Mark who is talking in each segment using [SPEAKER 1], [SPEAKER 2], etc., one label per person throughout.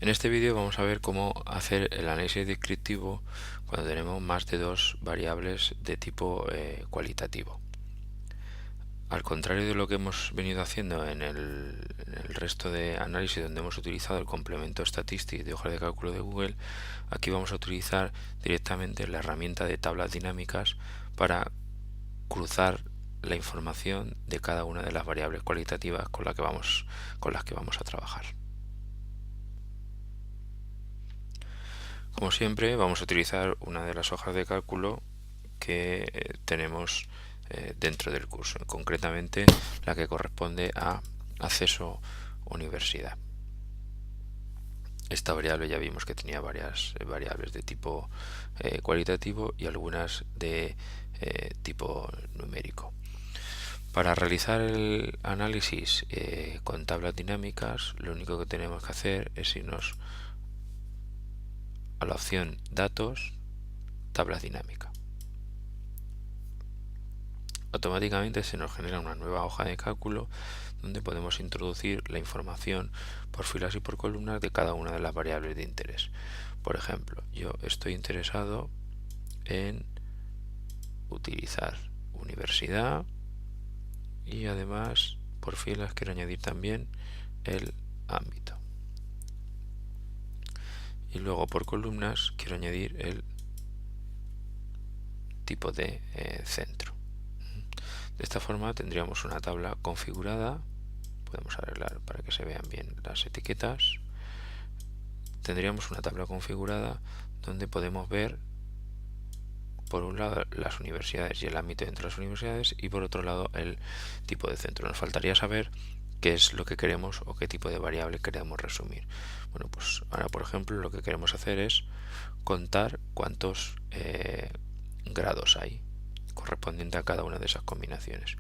[SPEAKER 1] En este vídeo vamos a ver cómo hacer el análisis descriptivo cuando tenemos más de dos variables de tipo cualitativo. Al contrario de lo que hemos venido haciendo en el resto de análisis donde hemos utilizado el complemento Statistics de hojas de cálculo de Google, aquí vamos a utilizar directamente la herramienta de tablas dinámicas para cruzar la información de cada una de las variables cualitativas con las que vamos a trabajar. Como siempre, vamos a utilizar una de las hojas de cálculo que tenemos dentro del curso, concretamente la que corresponde a acceso universidad. Esta variable ya vimos que tenía varias variables de tipo cualitativo y algunas de tipo numérico. Para realizar el análisis con tablas dinámicas, lo único que tenemos que hacer es irnos a la opción Datos, Tablas dinámicas. Automáticamente se nos genera una nueva hoja de cálculo donde podemos introducir la información por filas y por columnas de cada una de las variables de interés. Por ejemplo, yo estoy interesado en utilizar universidad y además por filas quiero añadir también el ámbito. Y luego por columnas quiero añadir el tipo de centro. De esta forma tendríamos una tabla configurada. Podemos arreglar para que se vean bien las etiquetas. Tendríamos una tabla configurada donde podemos ver por un lado las universidades y el ámbito entre las universidades y por otro lado el tipo de centro. Nos faltaría saber qué es lo que queremos o qué tipo de variable queremos resumir. Bueno, pues ahora por ejemplo lo que queremos hacer es contar cuántos grados hay correspondiente a cada una de esas combinaciones.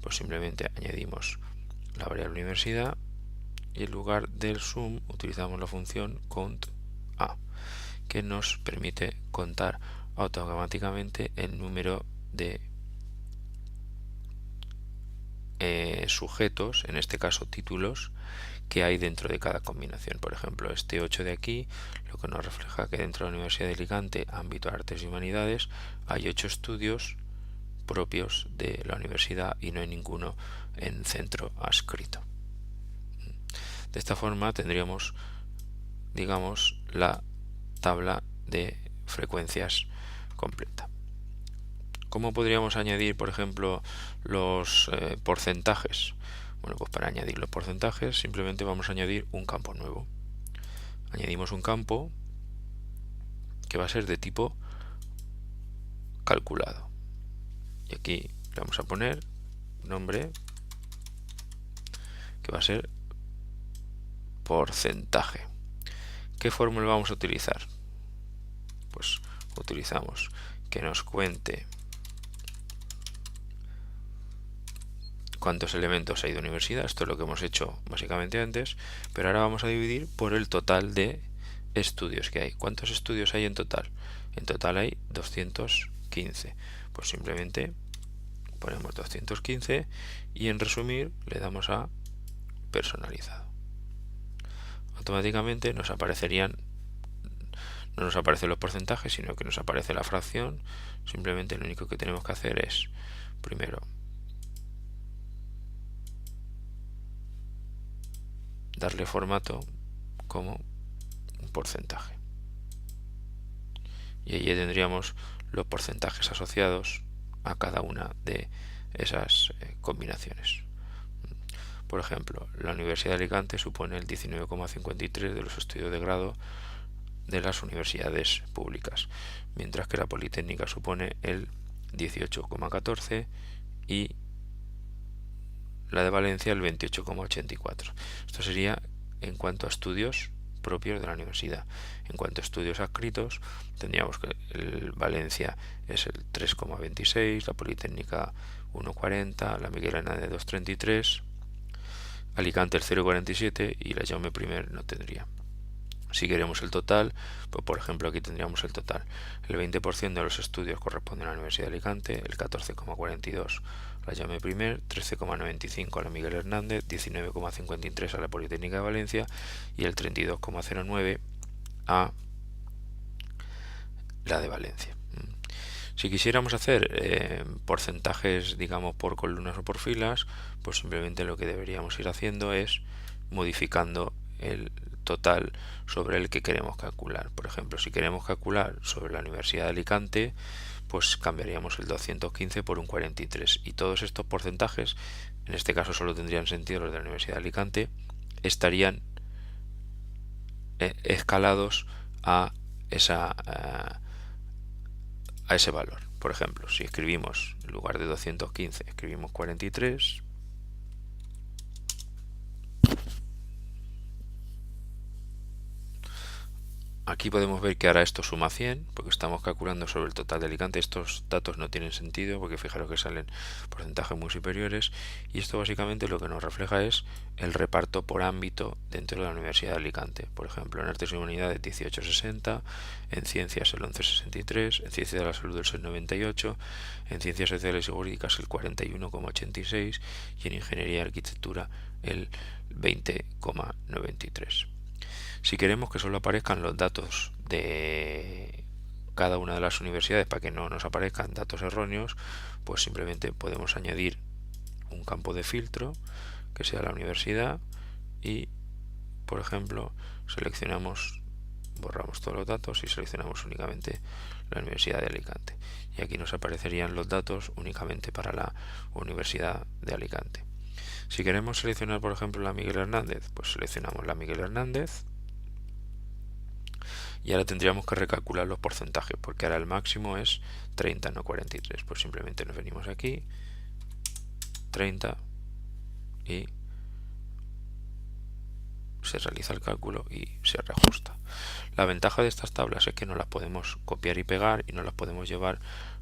[SPEAKER 1] Pues simplemente añadimos la variable universidad y en lugar del sum utilizamos la función count a, que nos permite contar automáticamente el número de sujetos, en este caso títulos, que hay dentro de cada combinación. Por ejemplo, este 8 de aquí lo que nos refleja que dentro de la Universidad de Alicante, ámbito Artes y Humanidades, hay 8 estudios propios de la universidad y no hay ninguno en centro adscrito. De esta forma tendríamos, digamos, la tabla de frecuencias completa. ¿Cómo podríamos añadir, por ejemplo, los porcentajes? Bueno, pues para añadir los porcentajes simplemente vamos a añadir un campo nuevo. Añadimos un campo que va a ser de tipo calculado. Y aquí le vamos a poner nombre que va a ser porcentaje. ¿Qué fórmula vamos a utilizar? Pues utilizamos que nos cuente cuántos elementos hay de universidad. Esto es lo que hemos hecho básicamente antes, pero ahora vamos a dividir por el total de estudios que hay. ¿Cuántos estudios hay en total? En total hay 215. Pues simplemente ponemos 215 y en resumir le damos a personalizado. Automáticamente nos aparecerían, no nos aparecen los porcentajes, sino que nos aparece la fracción. Simplemente lo único que tenemos que hacer es, primero, darle formato como un porcentaje. Y allí tendríamos los porcentajes asociados a cada una de esas combinaciones. Por ejemplo, la Universidad de Alicante supone el 19,53 de los estudios de grado de las universidades públicas, mientras que la Politécnica supone el 18,14 y la de Valencia el 28,84. Esto sería en cuanto a estudios propios de la universidad. En cuanto a estudios adscritos, tendríamos que el Valencia es el 3,26, la Politécnica 1,40, la Miguel Hernández 2,33, Alicante el 0,47 y la Jaume I no tendría. Si queremos el total, pues por ejemplo aquí tendríamos el total. El 20% de los estudios corresponden a la Universidad de Alicante, el 14,42 la Jaume I, 13,95 a la Miguel Hernández, 19,53 a la Politécnica de Valencia y el 32,09 a la de Valencia. Si quisiéramos hacer porcentajes, digamos, por columnas o por filas, pues simplemente lo que deberíamos ir haciendo es modificando el total sobre el que queremos calcular. Por ejemplo, si queremos calcular sobre la Universidad de Alicante, pues cambiaríamos el 215 por un 43 y todos estos porcentajes, en este caso solo tendrían sentido los de la Universidad de Alicante, estarían escalados a ese valor. Por ejemplo, si escribimos en lugar de 215 escribimos 43, aquí podemos ver que ahora esto suma 100 porque estamos calculando sobre el total de Alicante. Estos datos no tienen sentido porque fijaros que salen porcentajes muy superiores y esto básicamente lo que nos refleja es el reparto por ámbito dentro de la Universidad de Alicante. Por ejemplo, en Artes y Humanidades 18,60, en Ciencias el 11,63, en Ciencias de la Salud el 6,98, en Ciencias Sociales y Jurídicas el 41,86 y en Ingeniería y Arquitectura el 20,93. Si queremos que solo aparezcan los datos de cada una de las universidades para que no nos aparezcan datos erróneos, pues simplemente podemos añadir un campo de filtro que sea la universidad y, por ejemplo, borramos todos los datos y seleccionamos únicamente la Universidad de Alicante. Y aquí nos aparecerían los datos únicamente para la Universidad de Alicante. Si queremos seleccionar, por ejemplo, la Miguel Hernández, pues seleccionamos la Miguel Hernández. Y ahora tendríamos que recalcular los porcentajes, porque ahora el máximo es 30, no 43. Pues simplemente nos venimos aquí, 30, y se realiza el cálculo y se reajusta. La ventaja de estas tablas es que no las podemos copiar y pegar y no las podemos llevar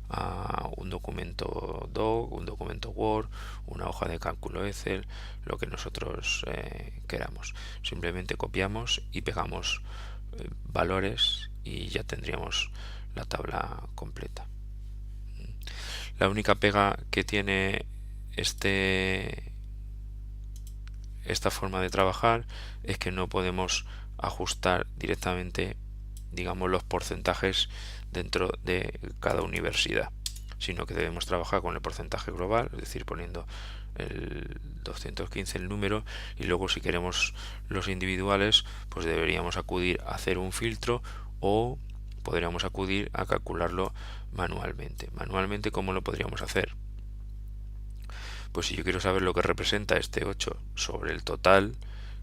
[SPEAKER 1] a un documento Doc, un documento Word, una hoja de cálculo Excel, lo que nosotros queramos. Simplemente copiamos y pegamos valores y ya tendríamos la tabla completa. La única pega que tiene esta forma de trabajar es que no podemos ajustar directamente, digamos, los porcentajes dentro de cada universidad, sino que debemos trabajar con el porcentaje global, es decir, poniendo el 215 el número, y luego si queremos los individuales pues deberíamos acudir a hacer un filtro o podríamos acudir a calcularlo manualmente. ¿Cómo lo podríamos hacer? Pues si yo quiero saber lo que representa este 8 sobre el total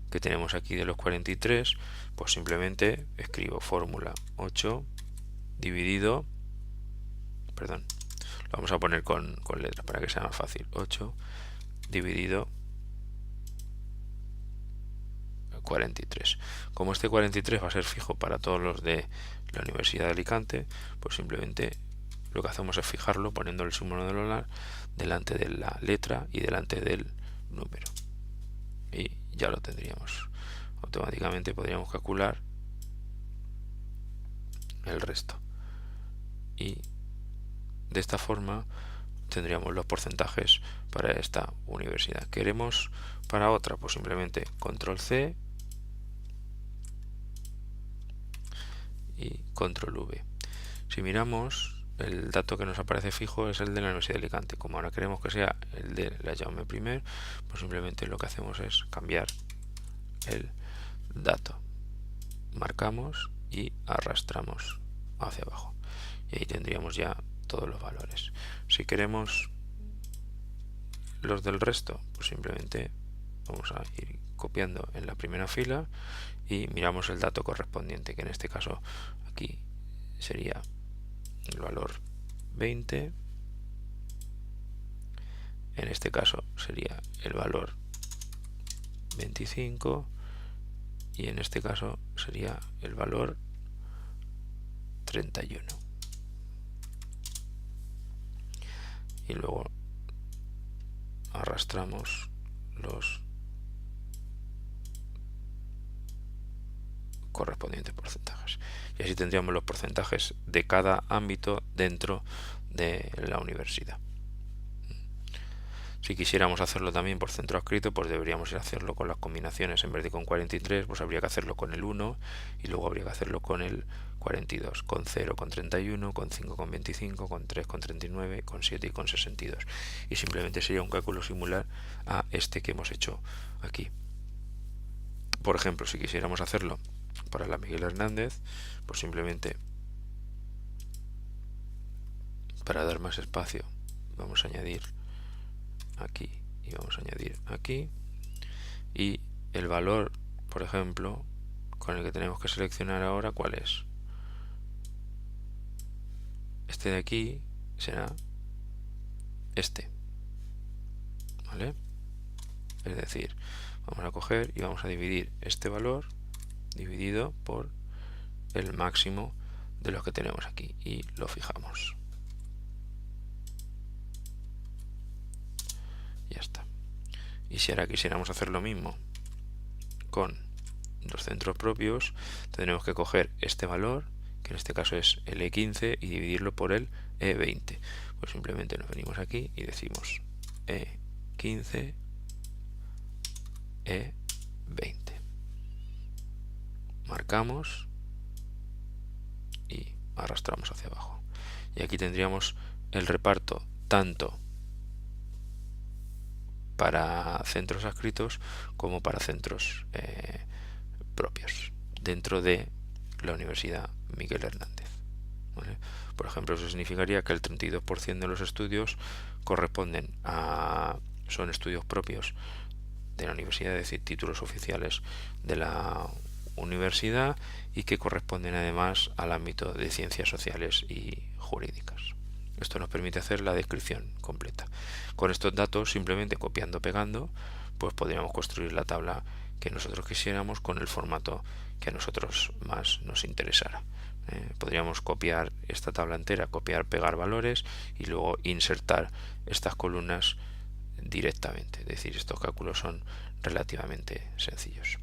[SPEAKER 1] que tenemos aquí de los 43, pues simplemente escribo fórmula 8 dividido, perdón, lo vamos a poner con letras para que sea más fácil, 8 dividido 43. Como este 43 va a ser fijo para todos los de la Universidad de Alicante, pues simplemente lo que hacemos es fijarlo poniendo el símbolo del dólar delante de la letra y delante del número. Y ya lo tendríamos. Automáticamente podríamos calcular el resto. Y de esta forma tendríamos los porcentajes para esta universidad. ¿Queremos para otra? Pues simplemente control C y control V. Si miramos, el dato que nos aparece fijo es el de la Universidad de Alicante. Como ahora queremos que sea el de la Jaume I, pues simplemente lo que hacemos es cambiar el dato. Marcamos y arrastramos hacia abajo. Y ahí tendríamos ya todos los valores. Si queremos los del resto, pues simplemente vamos a ir copiando en la primera fila y miramos el dato correspondiente, que en este caso aquí sería el valor 20, en este caso sería el valor 25 y en este caso sería el valor 31. Y luego arrastramos los correspondientes porcentajes. Y así tendríamos los porcentajes de cada ámbito dentro de la universidad. Si quisiéramos hacerlo también por centro adscrito, pues deberíamos hacerlo con las combinaciones. En vez de con 43, pues habría que hacerlo con el 1 y luego habría que hacerlo con el 42, con 0 con 31, con 5 con 25, con 3 con 39, con 7 y con 62. Y simplemente sería un cálculo similar a este que hemos hecho aquí. Por ejemplo, si quisiéramos hacerlo para la Miguel Hernández, pues simplemente para dar más espacio vamos a añadir aquí y vamos a añadir aquí, y el valor, por ejemplo, con el que tenemos que seleccionar ahora, ¿cuál es? Este de aquí será este, ¿vale? Es decir, vamos a coger y vamos a dividir este valor dividido por el máximo de los que tenemos aquí y lo fijamos. Ya está. Y si ahora quisiéramos hacer lo mismo con los centros propios, tendremos que coger este valor, que en este caso es el E15, y dividirlo por el E20. Pues simplemente nos venimos aquí y decimos E15, E20. Marcamos y arrastramos hacia abajo. Y aquí tendríamos el reparto tanto para centros adscritos como para centros propios dentro de la Universidad Miguel Hernández, ¿vale? Por ejemplo, eso significaría que el 32% de los estudios son estudios propios de la universidad, es decir, títulos oficiales de la universidad, y que corresponden además al ámbito de ciencias sociales y jurídicas. Esto nos permite hacer la descripción completa. Con estos datos, simplemente copiando, pegando, pues podríamos construir la tabla que nosotros quisiéramos con el formato que a nosotros más nos interesara. Podríamos copiar esta tabla entera, copiar, pegar valores y luego insertar estas columnas directamente. Es decir, estos cálculos son relativamente sencillos.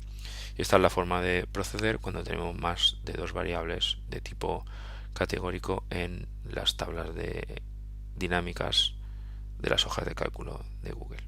[SPEAKER 1] Y esta es la forma de proceder cuando tenemos más de dos variables de tipo categórico en las tablas de dinámicas de las hojas de cálculo de Google.